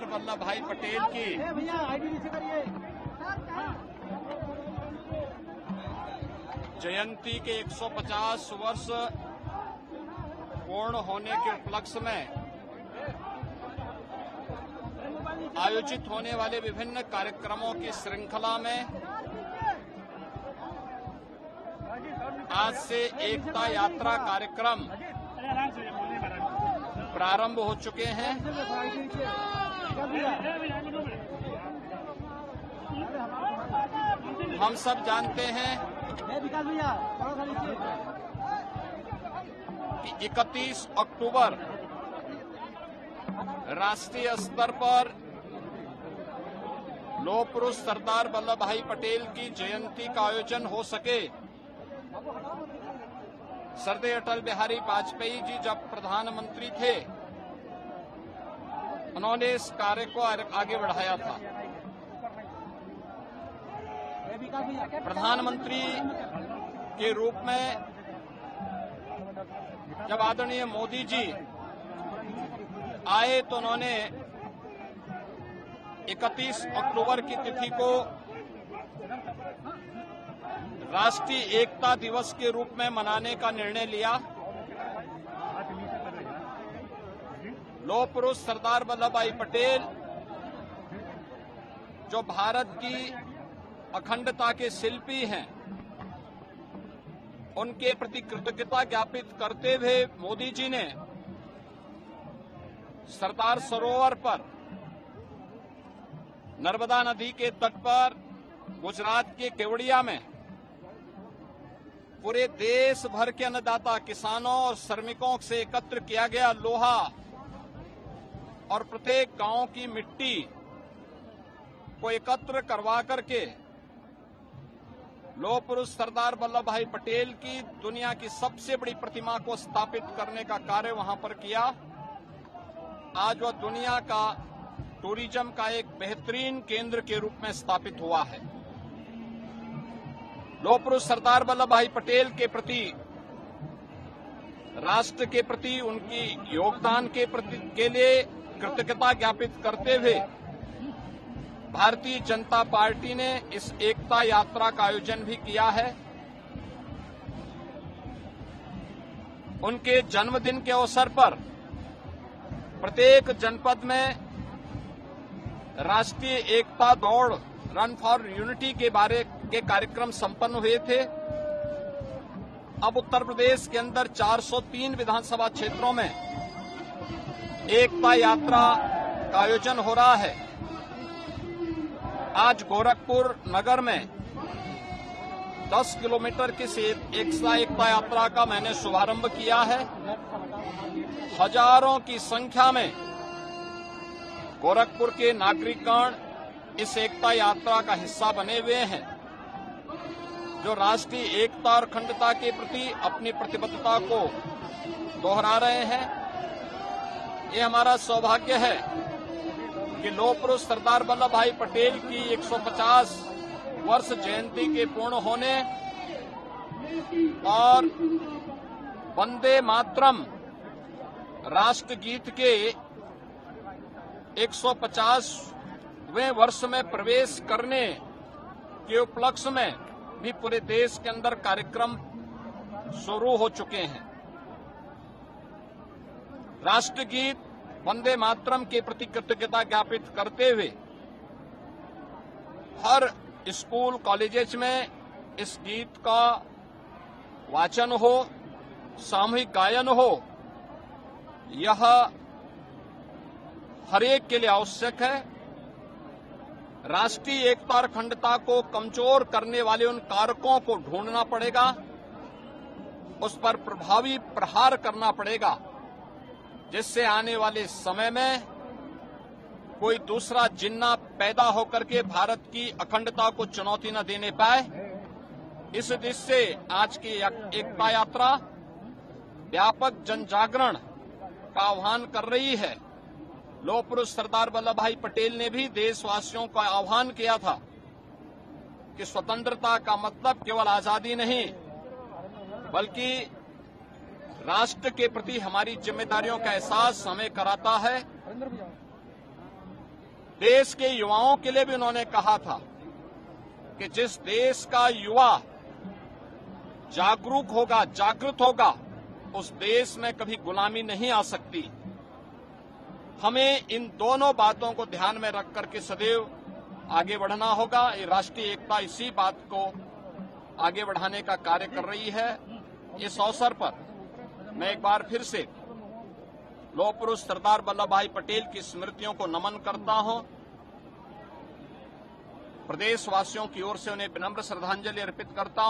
सरदार वल्लभ भाई पटेल की जयंती के 150 वर्ष पूर्ण होने के उपलक्ष्य में आयोजित होने वाले विभिन्न कार्यक्रमों की श्रृंखला में आज से एकता यात्रा कार्यक्रम प्रारंभ हो चुके हैं। हम सब जानते हैं कि 31 अक्टूबर राष्ट्रीय स्तर पर लौह पुरुष सरदार वल्लभ भाई पटेल की जयंती का आयोजन हो सके। श्रद्धेय अटल बिहारी वाजपेयी जी जब प्रधानमंत्री थे, उन्होंने इस कार्य को आगे बढ़ाया था। प्रधानमंत्री के रूप में जब आदरणीय मोदी जी आए तो उन्होंने 31 अक्टूबर की तिथि को राष्ट्रीय एकता दिवस के रूप में मनाने का निर्णय लिया। लौह पुरुष सरदार वल्लभ भाई पटेल जो भारत की अखंडता के शिल्पी हैं, उनके प्रति कृतज्ञता ज्ञापित करते हुए मोदी जी ने सरदार सरोवर पर नर्मदा नदी के तट पर गुजरात के केवड़िया में पूरे देश भर के अन्नदाता किसानों और श्रमिकों से एकत्र किया गया लोहा और प्रत्येक गांव की मिट्टी को एकत्र करवा करके लौह पुरुष सरदार वल्लभ भाई पटेल की दुनिया की सबसे बड़ी प्रतिमा को स्थापित करने का कार्य वहां पर किया। आज वह दुनिया का टूरिज्म का एक बेहतरीन केंद्र के रूप में स्थापित हुआ है। लौह पुरुष सरदार वल्लभ भाई पटेल के प्रति, राष्ट्र के प्रति उनकी योगदान के लिए कृतज्ञता ज्ञापित करते हुए भारतीय जनता पार्टी ने इस एकता यात्रा का आयोजन भी किया है। उनके जन्मदिन के अवसर पर प्रत्येक जनपद में राष्ट्रीय एकता दौड़ रन फॉर यूनिटी के कार्यक्रम संपन्न हुए थे। अब उत्तर प्रदेश के अंदर 403 विधानसभा क्षेत्रों में एकता यात्रा का आयोजन हो रहा है। आज गोरखपुर नगर में 10 किलोमीटर की एकता यात्रा का मैंने शुभारंभ किया है। हजारों की संख्या में गोरखपुर के नागरिकगण इस एकता यात्रा का हिस्सा बने हुए हैं, जो राष्ट्रीय एकता और अखंडता के प्रति अपनी प्रतिबद्धता को दोहरा रहे हैं। ये हमारा सौभाग्य है कि लौह पुरुष सरदार वल्लभ भाई पटेल की 150 वर्ष जयंती के पूर्ण होने और वंदे मातरम राष्ट्रगीत के 150वें वर्ष में प्रवेश करने के उपलक्ष्य में भी पूरे देश के अंदर कार्यक्रम शुरू हो चुके हैं। राष्ट्रगीत वंदे मातरम के प्रति कृतज्ञता ज्ञापित करते हुए हर स्कूल कॉलेजेस में इस गीत का वाचन हो, सामूहिक गायन हो, यह हर एक के लिए आवश्यक है। राष्ट्रीय एकता और अखंडता को कमजोर करने वाले उन कारकों को ढूंढना पड़ेगा, उस पर प्रभावी प्रहार करना पड़ेगा, जिससे आने वाले समय में कोई दूसरा जिन्ना पैदा होकर के भारत की अखंडता को चुनौती न देने पाए। इस दिशा से आज की एकता यात्रा व्यापक जन जागरण का आह्वान कर रही है। लौह पुरुष सरदार वल्लभ भाई पटेल ने भी देशवासियों का आह्वान किया था कि स्वतंत्रता का मतलब केवल आजादी नहीं, बल्कि राष्ट्र के प्रति हमारी जिम्मेदारियों का एहसास हमें कराता है। देश के युवाओं के लिए भी उन्होंने कहा था कि जिस देश का युवा जागरूक होगा, जागृत होगा, उस देश में कभी गुलामी नहीं आ सकती। हमें इन दोनों बातों को ध्यान में रख करके सदैव आगे बढ़ना होगा। ये राष्ट्रीय एकता इसी बात को आगे बढ़ाने का कार्य कर रही है। इस अवसर पर मैं एक बार फिर से लौह पुरुष सरदार वल्लभ भाई पटेल की स्मृतियों को नमन करता हूं। प्रदेशवासियों की ओर से उन्हें विनम्र श्रद्धांजलि अर्पित करता हूं।